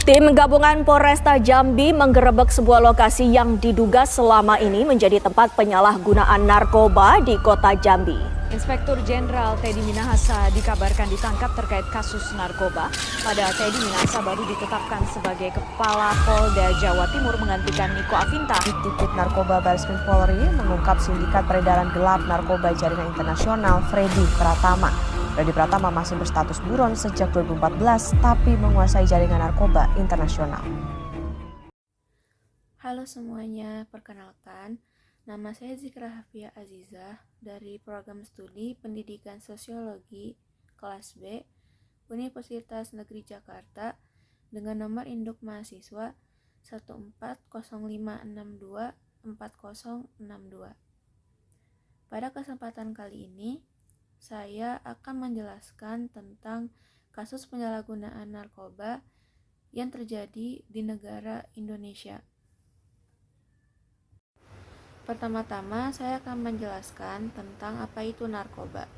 Tim gabungan Polresta Jambi menggerebek sebuah lokasi yang diduga selama ini menjadi tempat penyalahgunaan narkoba di kota Jambi. Inspektur Jenderal Teddy Minahasa dikabarkan ditangkap terkait kasus narkoba. Pada Teddy Minahasa baru ditetapkan sebagai Kepala Polda Jawa Timur menggantikan Niko Afinta. Ditipit Narkoba Bareskrim Polri mengungkap sindikat peredaran gelap narkoba jaringan internasional Freddy Pratama. Freddy Pratama masih berstatus buron sejak 2014 tapi menguasai jaringan narkoba internasional. Halo semuanya, perkenalkan, nama saya Zikra Hafia Azizah dari Program Studi Pendidikan Sosiologi kelas B Universitas Negeri Jakarta dengan nomor induk mahasiswa 14056240062. Pada kesempatan kali ini, saya akan menjelaskan tentang kasus penyalahgunaan narkoba yang terjadi di negara Indonesia. Pertama-tama, saya akan menjelaskan tentang apa itu narkoba.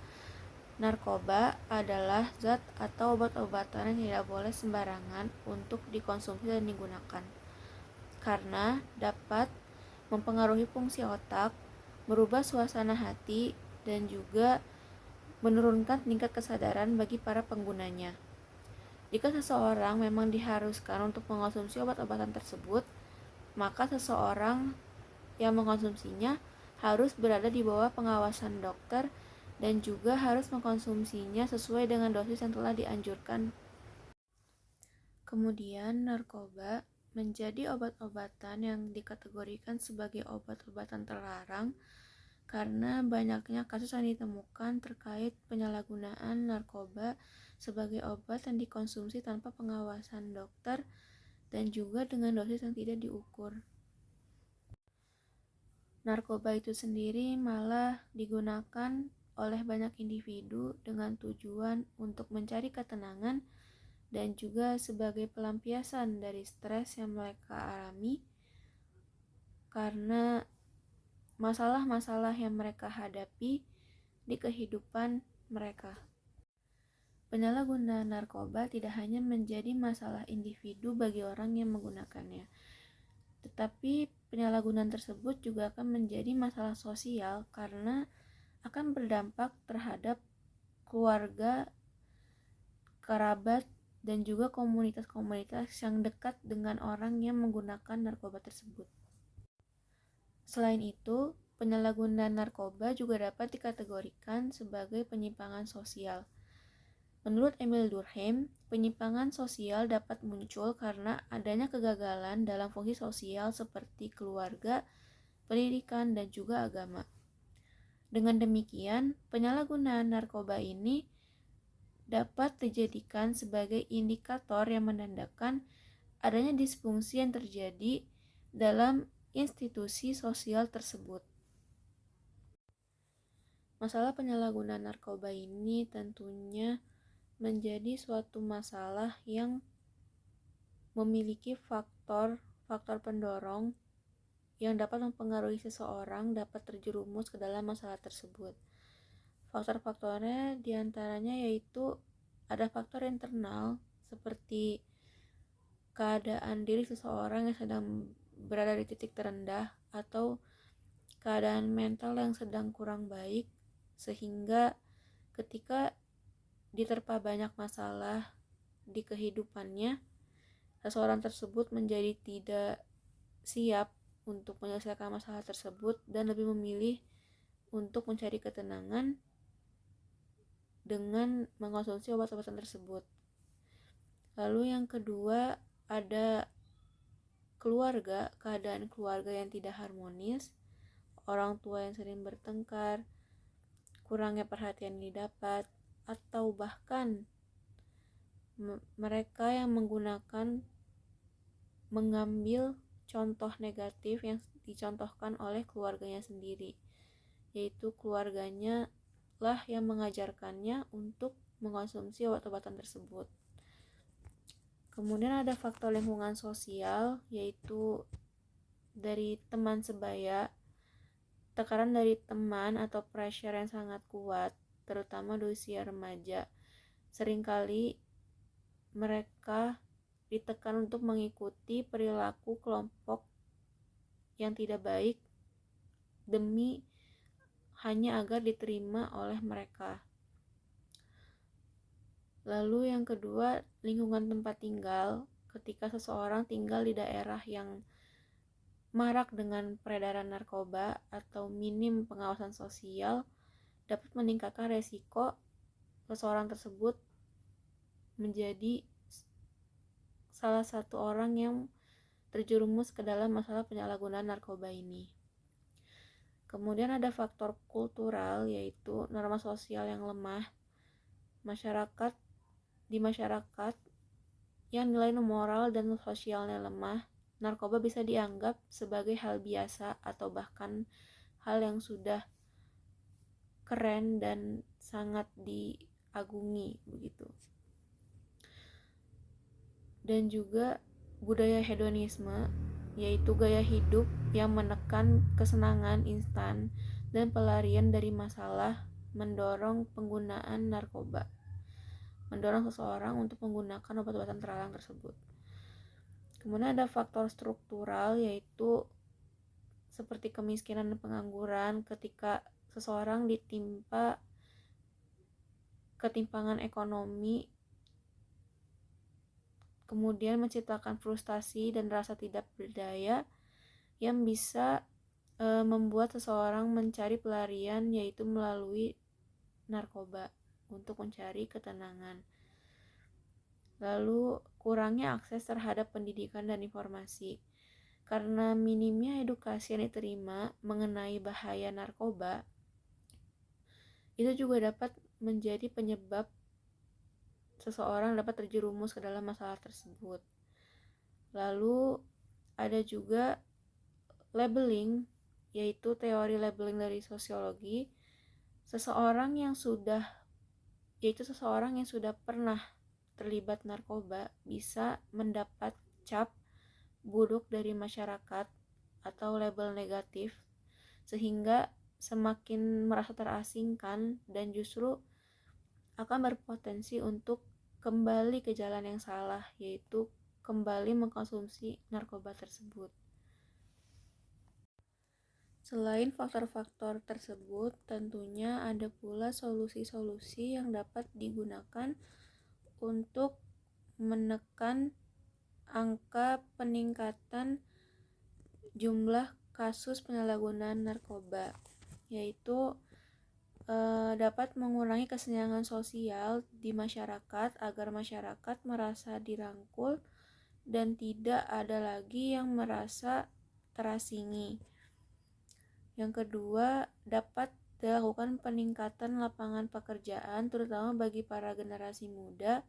Narkoba adalah zat atau obat-obatan yang tidak boleh sembarangan untuk dikonsumsi dan digunakan, karena dapat mempengaruhi fungsi otak, merubah suasana hati, dan juga menurunkan tingkat kesadaran bagi para penggunanya. Jika seseorang memang diharuskan untuk mengonsumsi obat-obatan tersebut, maka seseorang yang mengkonsumsinya harus berada di bawah pengawasan dokter dan juga harus mengkonsumsinya sesuai dengan dosis yang telah dianjurkan. Kemudian, narkoba menjadi obat-obatan yang dikategorikan sebagai obat-obatan terlarang karena banyaknya kasus yang ditemukan terkait penyalahgunaan narkoba sebagai obat yang dikonsumsi tanpa pengawasan dokter dan juga dengan dosis yang tidak diukur. Narkoba itu sendiri malah digunakan oleh banyak individu dengan tujuan untuk mencari ketenangan dan juga sebagai pelampiasan dari stres yang mereka alami karena masalah-masalah yang mereka hadapi di kehidupan mereka. Penyalahgunaan narkoba tidak hanya menjadi masalah individu bagi orang yang menggunakannya, tetapi penyalahgunaan tersebut juga akan menjadi masalah sosial karena akan berdampak terhadap keluarga, kerabat, dan juga komunitas-komunitas yang dekat dengan orang yang menggunakan narkoba tersebut. Selain itu, penyalahgunaan narkoba juga dapat dikategorikan sebagai penyimpangan sosial. Menurut Emil Durkheim, penyimpangan sosial dapat muncul karena adanya kegagalan dalam fungsi sosial seperti keluarga, pendidikan, dan juga agama. Dengan demikian, penyalahgunaan narkoba ini dapat dijadikan sebagai indikator yang menandakan adanya disfungsi yang terjadi dalam institusi sosial tersebut. Masalah penyalahgunaan narkoba ini tentunya menjadi suatu masalah yang memiliki faktor pendorong yang dapat mempengaruhi seseorang dapat terjerumus ke dalam masalah tersebut. Faktor-faktornya diantaranya yaitu ada faktor internal seperti keadaan diri seseorang yang sedang berada di titik terendah atau keadaan mental yang sedang kurang baik sehingga ketika diterpa banyak masalah di kehidupannya, seseorang tersebut menjadi tidak siap untuk menyelesaikan masalah tersebut dan lebih memilih untuk mencari ketenangan dengan mengkonsumsi obat-obatan tersebut. Lalu yang kedua ada keluarga, keadaan keluarga yang tidak harmonis, orang tua yang sering bertengkar, kurangnya perhatian didapat, atau bahkan mereka yang mengambil contoh negatif yang dicontohkan oleh keluarganya sendiri, yaitu keluarganya lah yang mengajarkannya untuk mengkonsumsi obat-obatan tersebut. Kemudian ada faktor lingkungan sosial, yaitu dari teman sebaya, tekanan dari teman atau pressure yang sangat kuat, terutama di usia remaja. Seringkali mereka ditekan untuk mengikuti perilaku kelompok yang tidak baik demi hanya agar diterima oleh mereka. Lalu yang kedua, lingkungan tempat tinggal. Ketika seseorang tinggal di daerah yang marak dengan peredaran narkoba atau minim pengawasan sosial, dapat meningkatkan resiko seseorang tersebut menjadi salah satu orang yang terjerumus ke dalam masalah penyalahgunaan narkoba ini. Kemudian ada faktor kultural, yaitu norma sosial yang lemah. Di masyarakat yang nilai moral dan sosialnya lemah, narkoba bisa dianggap sebagai hal biasa atau bahkan hal yang sudah keren dan sangat diagungi begitu. Dan juga budaya hedonisme, yaitu gaya hidup yang menekan kesenangan instan dan pelarian dari masalah, mendorong penggunaan narkoba, mendorong seseorang untuk menggunakan obat-obatan terlarang tersebut. Kemudian ada faktor struktural, yaitu seperti kemiskinan dan pengangguran. Ketika seseorang ditimpa ketimpangan ekonomi, kemudian menciptakan frustasi dan rasa tidak berdaya yang bisa membuat seseorang mencari pelarian, yaitu melalui narkoba untuk mencari ketenangan. Lalu kurangnya akses terhadap pendidikan dan informasi. Karena minimnya edukasi yang diterima mengenai bahaya narkoba, itu juga dapat menjadi penyebab seseorang dapat terjerumus ke dalam masalah tersebut. Lalu ada juga labeling, yaitu teori labeling dari sosiologi. Seseorang yang sudah pernah terlibat narkoba bisa mendapat cap buruk dari masyarakat atau label negatif, sehingga semakin merasa terasingkan dan justru akan berpotensi untuk kembali ke jalan yang salah, yaitu kembali mengkonsumsi narkoba tersebut. Selain faktor-faktor tersebut, tentunya ada pula solusi-solusi yang dapat digunakan untuk menekan angka peningkatan jumlah kasus penyalahgunaan narkoba, yaitu dapat mengurangi kesenjangan sosial di masyarakat agar masyarakat merasa dirangkul dan tidak ada lagi yang merasa terasingi. Yang kedua, dapat dilakukan peningkatan lapangan pekerjaan terutama bagi para generasi muda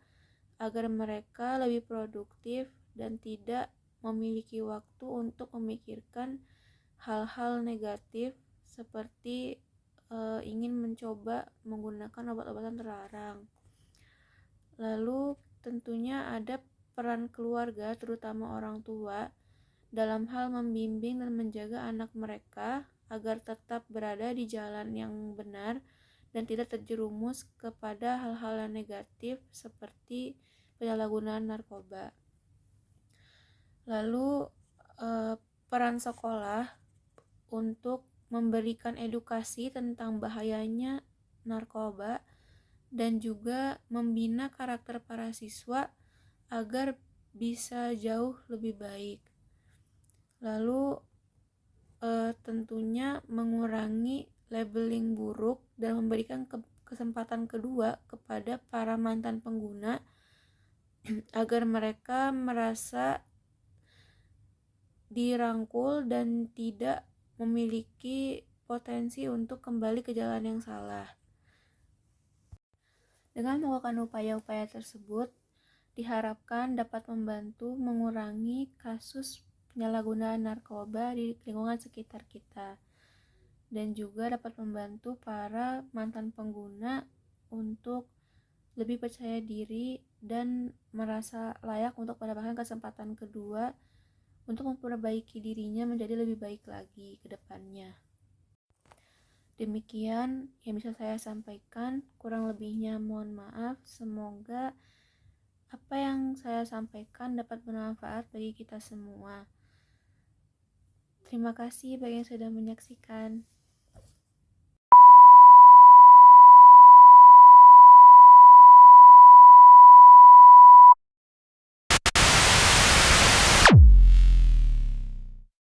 agar mereka lebih produktif dan tidak memiliki waktu untuk memikirkan hal-hal negatif seperti ingin mencoba menggunakan obat-obatan terlarang. Lalu tentunya ada peran keluarga, terutama orang tua, dalam hal membimbing dan menjaga anak mereka agar tetap berada di jalan yang benar dan tidak terjerumus kepada hal-hal yang negatif seperti penyalahgunaan narkoba. Lalu peran sekolah untuk memberikan edukasi tentang bahayanya narkoba dan juga membina karakter para siswa agar bisa jauh lebih baik. Lalu tentunya mengurangi labeling buruk dan memberikan kesempatan kedua kepada para mantan pengguna agar mereka merasa dirangkul dan tidak memiliki potensi untuk kembali ke jalan yang salah. Dengan melakukan upaya-upaya tersebut, diharapkan dapat membantu mengurangi kasus penyalahgunaan narkoba di lingkungan sekitar kita dan juga dapat membantu para mantan pengguna untuk lebih percaya diri dan merasa layak untuk mendapatkan kesempatan kedua untuk memperbaiki dirinya menjadi lebih baik lagi ke depannya. Demikian yang bisa saya sampaikan, kurang lebihnya mohon maaf. Semoga apa yang saya sampaikan dapat bermanfaat bagi kita semua. Terima kasih bagi yang sudah menyaksikan.